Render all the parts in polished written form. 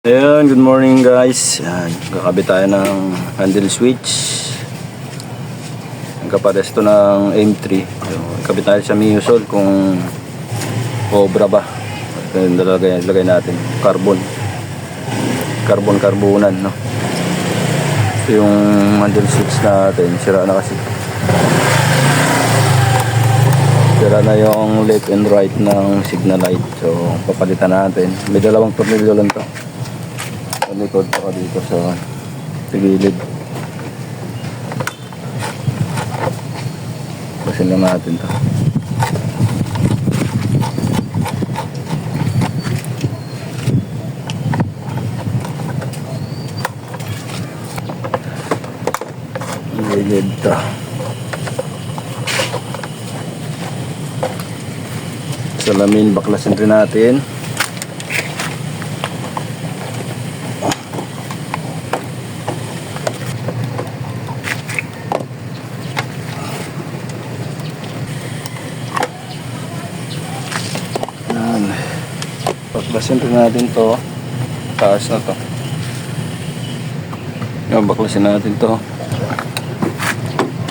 Ayan, good morning guys. Ayan, kakabit tayo ng handle switch. Ang kapares to ng M3. So, kakabit tayo sa Miusol kung obra ba. Ayan, lagay natin. Carbonan, no? Ito yung handle switch natin. Sira na kasi. Sira na yung left and right ng signal light. So, papalitan natin. May dalawang tornilyo lang to. Likod pa dito sa gilid. Basin lang natin to. Gilid to. Salamin, baklasin rin natin. Baklasin rin natin to. Taas na to. Yan, baklasin natin to.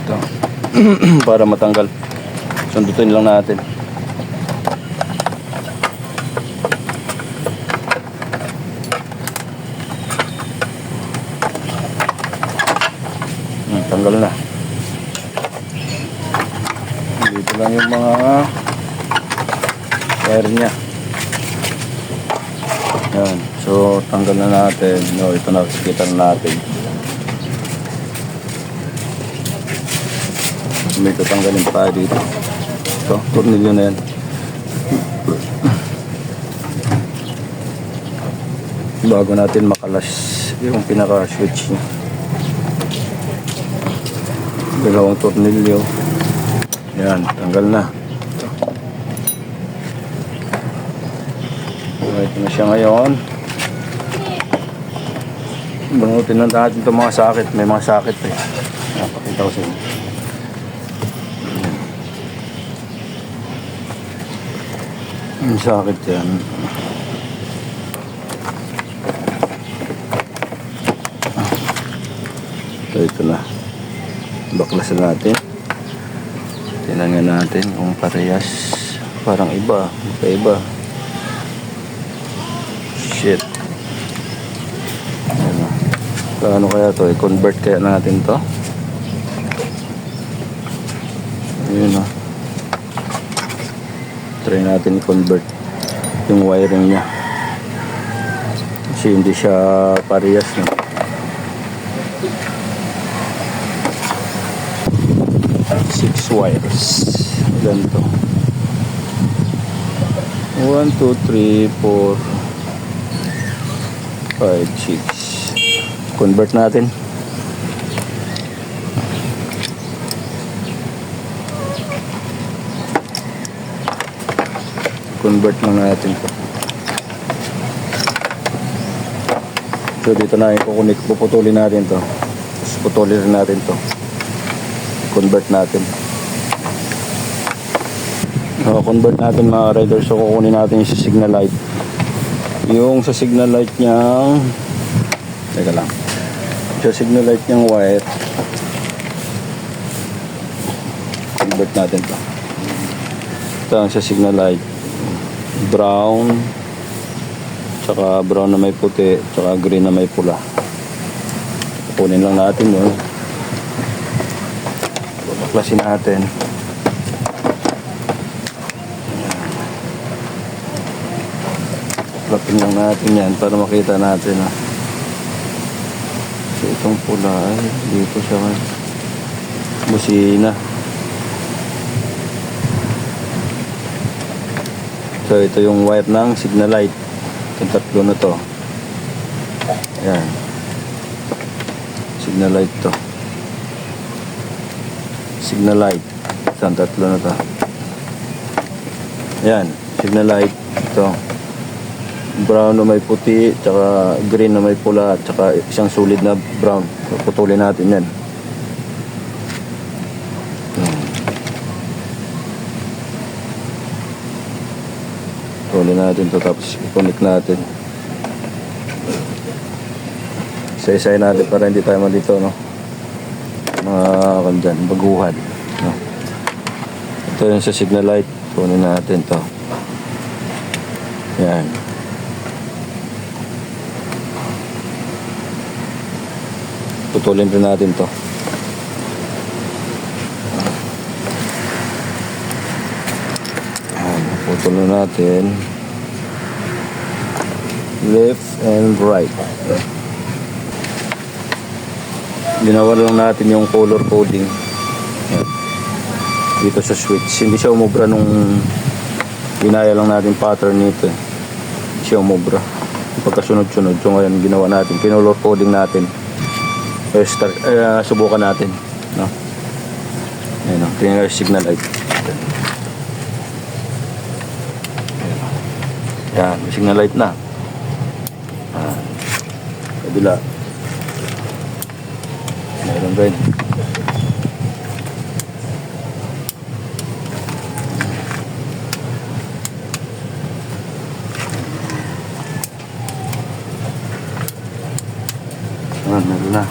Ito. Para matanggal. Sundutin lang natin. Tanggal na. Dito lang yung mga wire nya. Yan. So, tanggal na natin. No, ito na, kita na natin. May tatanggalin pa dito. Ito, tornilyo na yan. Bago natin makalas yung pinaka-switch niya. Dalawang tornilyo. Yan, tanggal na. Ito na siya ngayon. Banutin lang natin itong mga sakit. May mga sakit eh. Napakita ko sa inyo. Yung sakit yan. Ito na. Baklasan natin. Tingnan natin kung parehas. Parang iba. Iba. Shit. Ano? Paano kaya to? I-convert kaya natin to? Ayun o. Try natin i-convert yung wiring nya. Kasi hindi siya parehas, no? Six wires. Ilan to? 1, 2, 3, 4 5, 6. Convert natin. Convert lang natin to. So dito na i-connect, puputulin natin to. Tapos putulin rin natin to. Convert natin. Convert natin mga riders. So kukunin natin yung sa signal light. Yung sa signal light niyang teka lang, sa signal light niyang wire, convert natin to. Ito ang sa signal light, brown, tsaka brown na may puti, tsaka green na may pula. Kukunin lang natin yun. Baklasin natin. Lapin lang natin yan para makita natin, ha. So itong pula ay dito siya busina. So ito yung wire ng signal light. Itong tatlo na to. Ayan. Signal light to. Signal light. Itong tatlo na to. Ayan. Signal light. Ito. Brown na may puti, tsaka green na may pula, tsaka isang solid na brown. Putulin natin yan. Putulin natin to, tapos i-connect natin. Isa-isay natin para hindi tayo malito, no? Mga kandyan, baguhan, no? Ito yung sa signal light. Kunin natin to. Yan. Putulin rin natin to. Yan. Putulin natin. Left and right. Ginawa lang natin yung color coding. Yan. Dito sa switch. Hindi siya umubra nung ginaya lang natin pattern nito. Hindi siya umubra. Pagkasunod-sunod. So ngayon ginawa natin. Kinolor coding natin. Subukan natin. No? Ayan o. Tingnan yung signal light. Yan. May signal light na. Kabila. Mayroon rin. Meron na.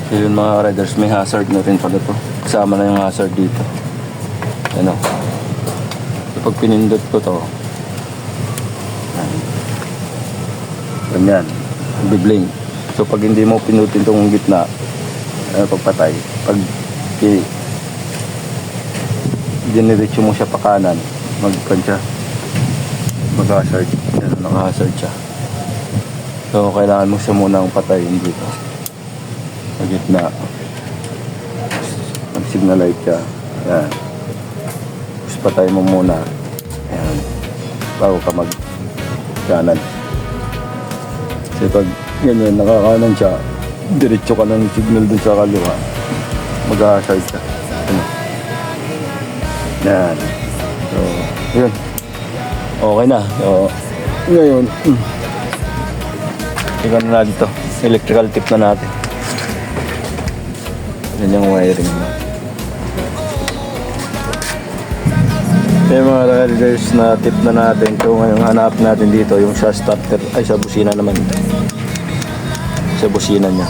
So yun mga riders, may hazard na rin pala to. Kasama na yung hazard dito. Ano? So pag pinindot ko to, ganyan, biblink. So pag hindi mo pinutin itong gitna, pagpatay, pag diniretso mo siya pa kanan, mag-hazard. Yan, naka-hazard siya. So kailangan mo siya munang patayin dito sa gitna. Mag-signal light siya. Yan. Tapos patay mo muna. Yan. Bago ka mag-kanan. Kasi pag ganyan, nakakanan siya, diretso ka ng signal dun sa kaliwa, mag-hazard ka. Ano? Yan. So, yun. Okay na. So, ngayon, tingnan na dito. Electrical tip na natin. Yan yung wiring na. Yung mga riders na tip na natin. So ngayon hanap natin dito yung sa starter. Ay, sa busina naman. Sa busina niya.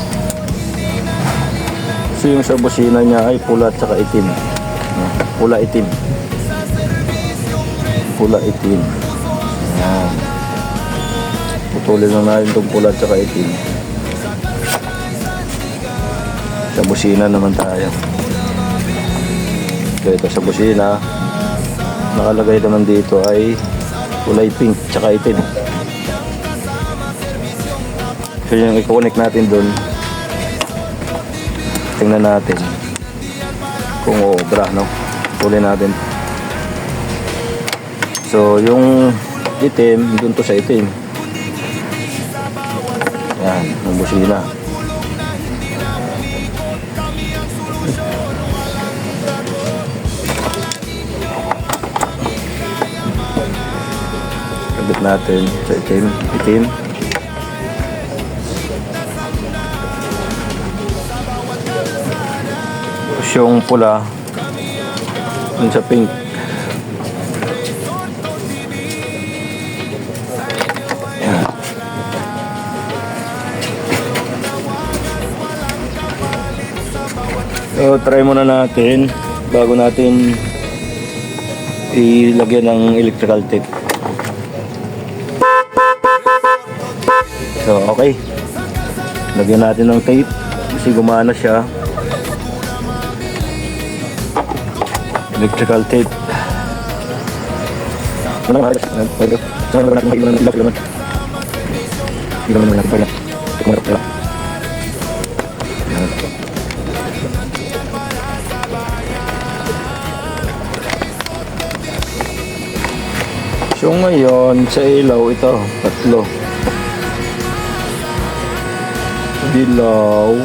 So yung sa busina niya ay pula at saka itim. Pula itim. Pula itim. Yan. Putulin lang natin itong pula at saka itim. Sa busina naman tayo. So ito sa busina, nakalagay naman dito ay kulay pink tsaka itim. So yung i-connect natin dun, tingnan natin kung obra, no? Pulin natin. So yung itim, dun to sa itim. Yan, yung busina. Kabit natin sa itim. Tapos yung pula dun sa pink. Yan. So try muna natin bago natin ilagyan ng electrical tape. So, okay. Lagyan natin ng tape kasi gumana siya. Electrical tape. So, ngayon sa ilaw ito, tatlo. Dilaw.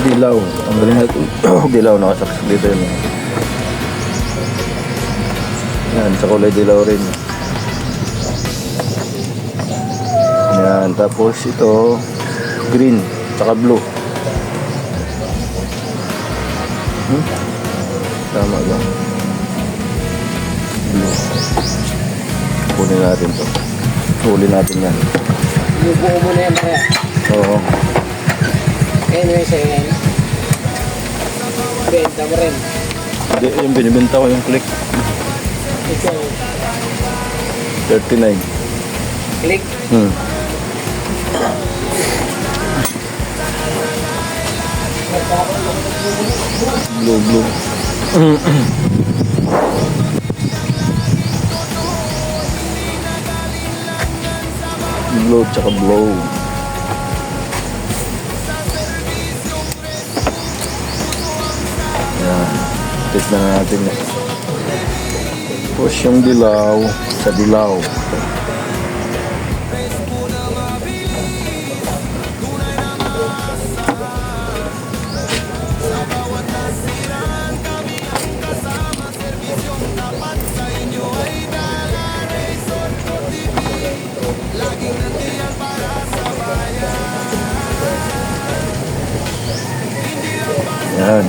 Dilaw. Ang galing natin. Dilaw, nakasaksak dito yun. Yan, sa kulay dilaw rin. Yan, tapos ito green, saka blue. Tama ba? Blue. Kunin natin to. Huli natin yan. Yung buo mo na yan, kaya. Oo. Anyway, sa'yo yan. Benta mo rin. Hindi, yung binibenta ko yung click. Ito, 39. click. Blue. Blue tsaka blow. Yan. Tignan natin yan. Push yung dilaw sa dilaw. Yan.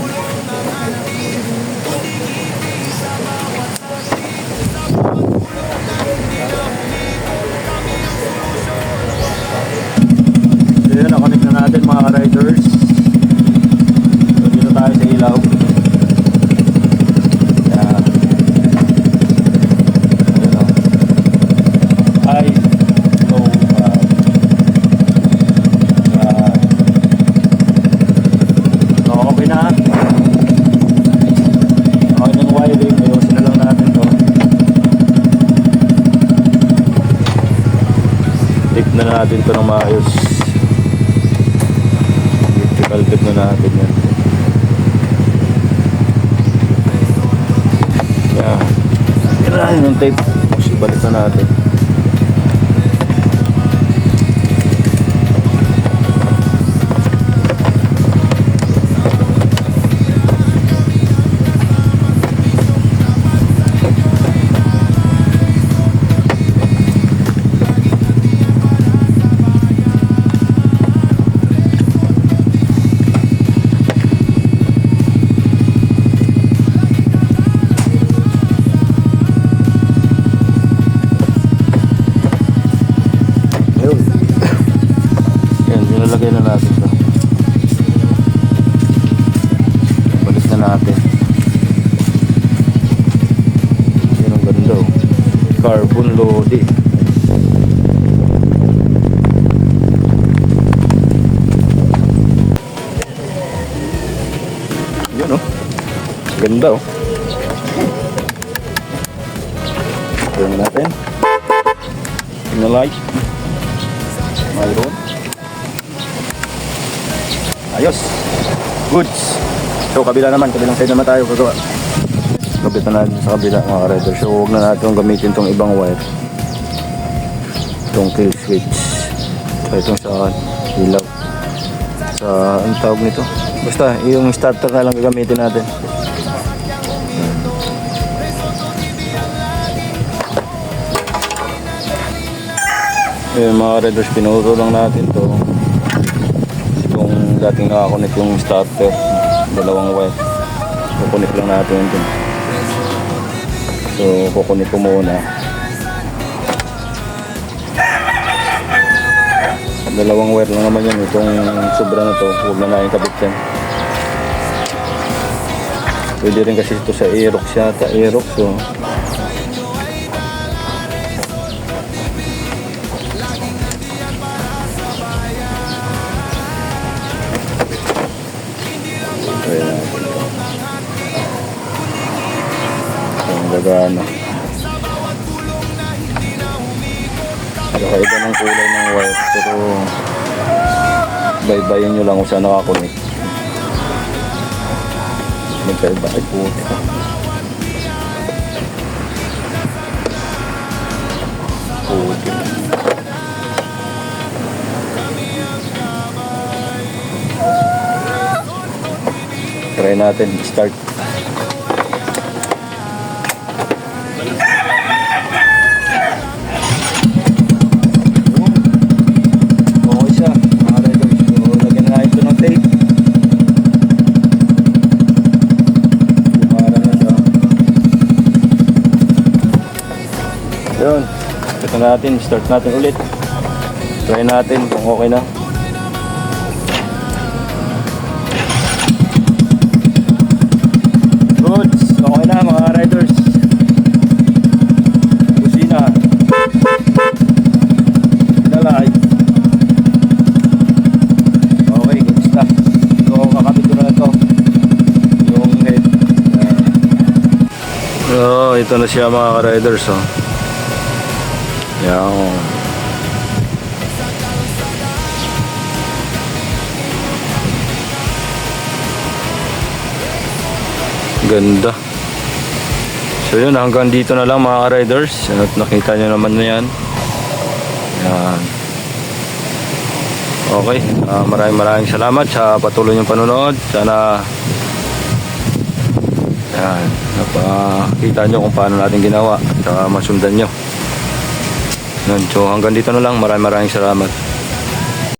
So yun, nakonect na natin mga riders. So dito tayo sa ilaw. Yan. Ayun o. High, low, yan. Okay na. Okay na yung wiring. Ayusin na lang natin to. Tip na natin to ng maayos. Electrical tip na natin yan. Yan. Yan yung tape. Balik na natin. Yan, nilalagay na natin ito. Balik na natin. Yan ang ganda oh. Carbon loading. Yan oh. Ganda oh. Tingnan natin. Tingnan light. Mayroon. Ayos. Goods. So kabila naman, kabilang side naman tayo gagawa. Kabit na natin sa kabila mga rider. So huwag na natin gamitin tong ibang wire. Itong kill switch. So itong sa ilaw. Sa ang tawag nito. Basta yung starter na lang gagamitin natin. Yung mga riders, pinuro lang natin to. Itong dating nakakonect yung starter, dalawang wire. Kukunik lang natin ito. So kukunik ko muna. Dalawang wire lang naman yan. Itong sobra na to, huwag na natin kabit yan. Pwede rin kasi ito sa Aerox yata. Aerox so. Gagana. Kakaiba ng kulay ng wire pero baybayin nyo lang kung saan nakakonect. Magkaiba ay puti. Puti. Try natin start. Yun. Ito natin. Start natin ulit. Try natin kung okay na. Goods. Okay na mga riders. Kusina. Sinalay. Okay, goods na. So, kakabit ko na ito. Yung head. Oh, ito na siya mga riders. Oh. Yan. Ganda. So yun, hanggang dito na lang mga riders. At nakita nyo naman na yan. Yan. Okay. Maraming salamat sa patuloy niyong panonood. Sana yan, napakita nyo kung paano natin ginawa at masundan nyo. Yan. So hanggang dito na lang. Maraming salamat.